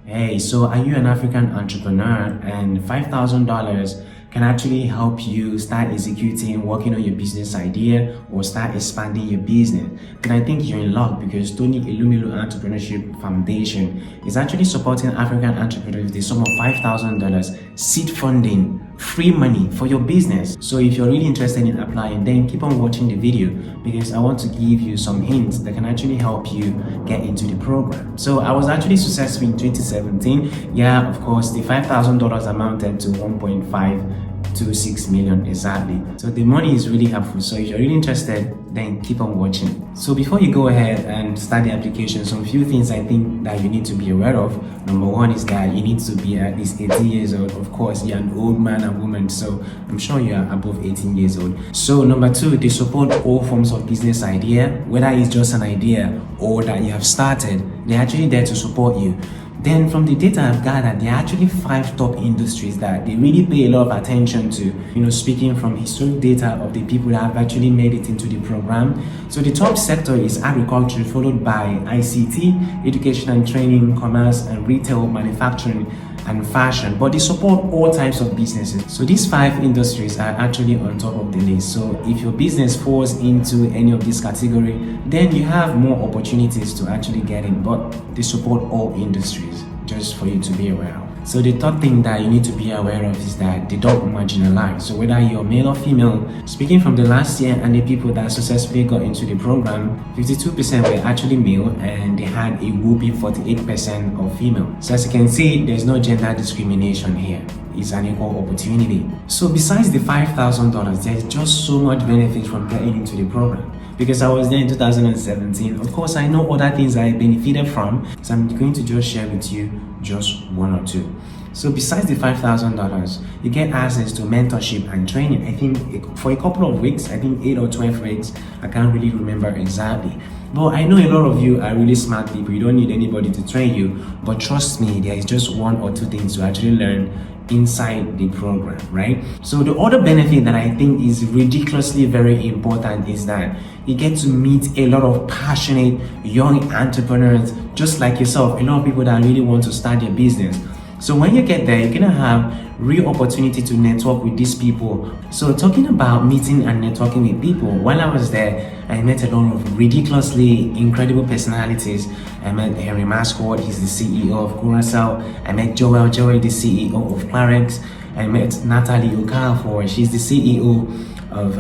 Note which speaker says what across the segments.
Speaker 1: Hey, so are you an African entrepreneur and $5,000 can actually help you start executing, working on your business idea or start expanding your business? Then I think you're in luck because Tony Elumelu Entrepreneurship Foundation is actually supporting African entrepreneurs with the sum of $5,000 seed funding, free money for your business. So if you're really interested in applying, then keep on watching the video because I want to give you some hints that can actually help you get into the program. So I was actually successful in 2017. Yeah, of course, the $5,000 amounted to 1.526 million exactly. So the money is really helpful. So if you're really interested, then keep on watching. So before you go ahead and start the application, some few things I think that you need to be aware of. Number one is that you need to be at least 18 years old. Of course, you're an old man and woman, so I'm sure you are above 18 years old. So number two, they support all forms of business idea, whether it's just an idea or that you have started, they're actually there to support you. Then from the data I've gathered, there are actually 5 top industries that they really pay a lot of attention to, speaking from historic data of the people that have actually made it into the program. So the top sector is agriculture, followed by ICT, education and training, commerce and retail, manufacturing and fashion, but they support all types of businesses. So these 5 industries are actually on top of the list. So if your business falls into any of this category, then you have more opportunities to actually get in, but they support all industries, just for you to be aware of. So the third thing that you need to be aware of is that they don't marginalize. So whether you're male or female, speaking from the last year and the people that successfully got into the program, 52% were actually male and they had a whooping 48% of female. So as you can see, there's no gender discrimination here. It's an equal opportunity. So besides the $5,000, there's just so much benefit from getting into the program. Because I was there in 2017, of course I know other things I benefited from, so I'm going to just share with you just one or two. So besides the $5,000, you get access to mentorship and training. I think for a couple of weeks, I think 8 or 12 weeks, I can't really remember exactly. But I know a lot of you are really smart people, you don't need anybody to train you, but trust me, there is just 1 or 2 things to actually learn inside the program, right? So the other benefit that I think is ridiculously very important is that you get to meet a lot of passionate young entrepreneurs just like yourself, a lot of people that really want to start their business. So when you get there, you're gonna have real opportunity to network with these people. So talking about meeting and networking with people, while I was there, I met a lot of ridiculously incredible personalities. I met Henry Mascot, he's the CEO of Curacao. I met Joel, the CEO of Clarex. I met Natalie Okafor, she's the CEO of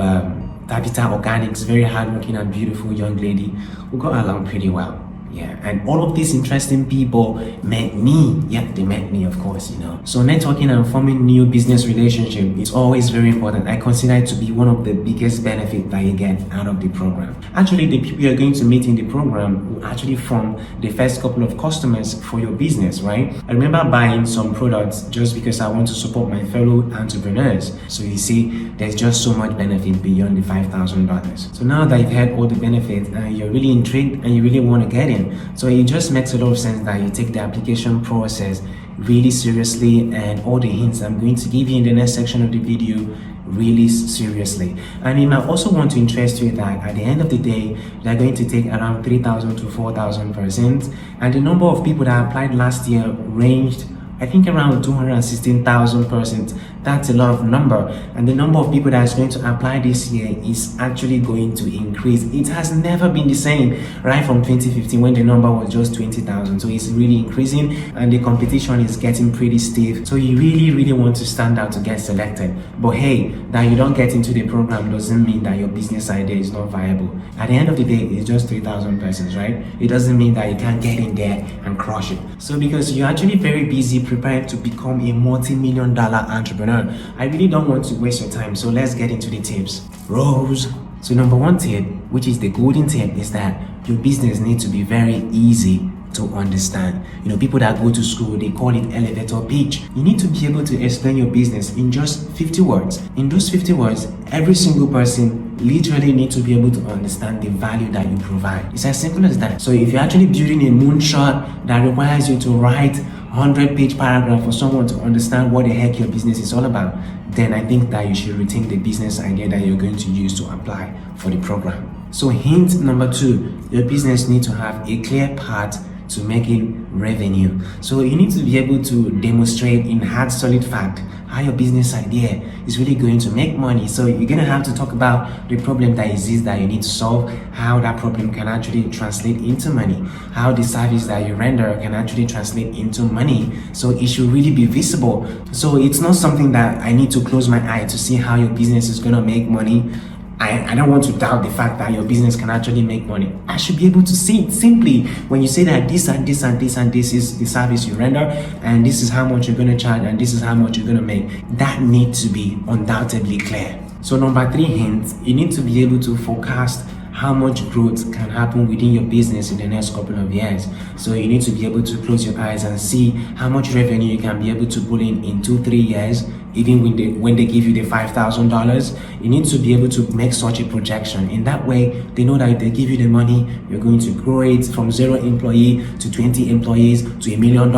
Speaker 1: Tabita Organics, very hardworking and beautiful young lady. We got along pretty well. Yeah, and all of these interesting people met me. Yeah, they met me, of course, So networking and forming new business relationship is always very important. I consider it to be one of the biggest benefits that you get out of the program. Actually, the people you're going to meet in the program will actually form the first couple of customers for your business, right? I remember buying some products just because I want to support my fellow entrepreneurs. So you see, there's just so much benefit beyond the $5,000. So now that you've had all the benefits and you're really intrigued and you really want to get in, so it just makes a lot of sense that you take the application process really seriously and all the hints I'm going to give you in the next section of the video really seriously. And you might also want to interest you that at the end of the day, they're going to take around 3,000 to 4,000 persons, and the number of people that applied last year ranged, I think, around 216,000 persons. That's a lot of number, and the number of people that is going to apply this year is actually going to increase. It has never been the same, right from 2015 when the number was just 20,000. So it's really increasing and the competition is getting pretty stiff. So you really want to stand out to get selected. But hey, that you don't get into the program doesn't mean that your business idea is not viable. At the end of the day, it's just 3,000 persons, right? It doesn't mean that you can't get in there and crush it. So because you're actually very busy preparing to become a multi-million-dollar entrepreneur, I really don't want to waste your time, so let's get into the tips. Rose. So number 1 tip, which is the golden tip, is that your business needs to be very easy to understand. People that go to school, they call it elevator pitch. You need to be able to explain your business in just 50 words. In those 50 words, every single person literally needs to be able to understand the value that you provide. It's as simple as that. So if you're actually building a moonshot that requires you to write 100-page paragraph for someone to understand what the heck your business is all about, then I think that you should retain the business idea that you're going to use to apply for the program. So hint number 2, your business needs to have a clear path to making revenue. So you need to be able to demonstrate in hard, solid fact how your business idea is really going to make money. So you're going to have to talk about the problem that exists that you need to solve, how that problem can actually translate into money, how the service that you render can actually translate into money. So it should really be visible. So it's not something that I need to close my eye to see how your business is going to make money. I don't want to doubt the fact that your business can actually make money. I should be able to see it simply when you say that this and this and this and this is the service you render, and this is how much you're going to charge, and this is how much you're going to make. That needs to be undoubtedly clear. So number 3 hint, you need to be able to forecast how much growth can happen within your business in the next couple of years. So you need to be able to close your eyes and see how much revenue you can be able to pull in 2-3 years. Even when they give you the $5,000, you need to be able to make such a projection. In that way, they know that if they give you the money, you're going to grow it from 0 employee to 20 employees to $1 million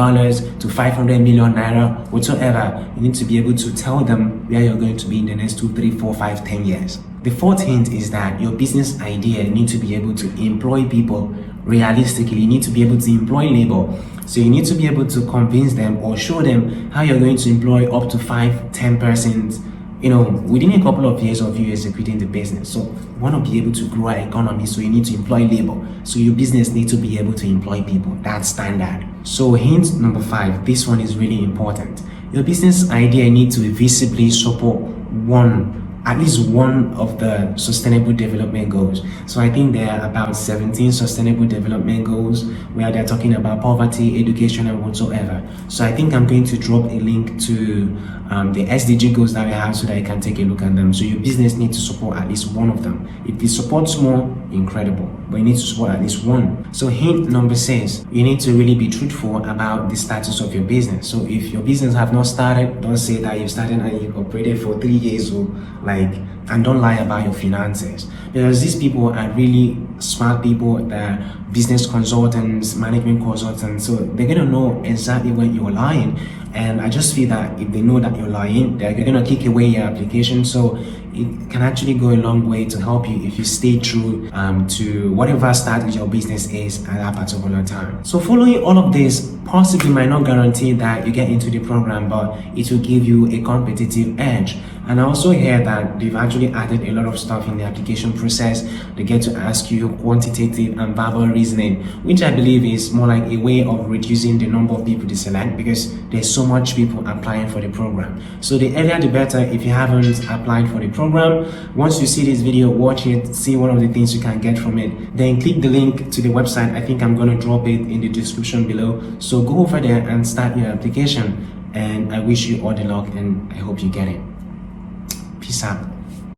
Speaker 1: to 500 million naira, whatsoever. You need to be able to tell them where you're going to be in the next 2, 3, 4, 5, 10 years. The 4th hint is that your business idea needs to be able to employ people realistically. You need to be able to employ labor. So you need to be able to convince them or show them how you're going to employ up to 5-10 persons, within a couple of years of you executing the business. So you want to be able to grow our economy, so you need to employ labor. So your business needs to be able to employ people. That's standard. So hint number 5, this one is really important. Your business idea needs to visibly support at least one of the sustainable development goals. So I think there are about 17 sustainable development goals where they're talking about poverty, education, and whatsoever. So I think I'm going to drop a link to the SDG goals that we have so that you can take a look at them. So your business needs to support at least one of them. If it supports more, incredible, but you need to support at least one. So hint number 6, you need to really be truthful about the status of your business. So if your business have not started, don't say that you've started and you've operated for 3 years and don't lie about your finances, because these people are really smart people. They're business consultants, management consultants, so they're gonna know exactly when you're lying. And I just feel that if they know that you're lying, they're gonna kick away your application. So it can actually go a long way to help you if you stay true to whatever status your business is at that particular time. So following all of this possibly might not guarantee that you get into the program, but it will give you a competitive edge. And I also hear that they've actually added a lot of stuff in the application process. They get to ask you quantitative and verbal reasoning, which I believe is more like a way of reducing the number of people they select, because there's so much people applying for the program. So the earlier the better. If you haven't applied for the program, once you see this video, watch it, see one of the things you can get from it, then click the link to the website. I think I'm going to drop it in the description below. So go over there and start your application. And I wish you all the luck, and I hope you get it. Peace out.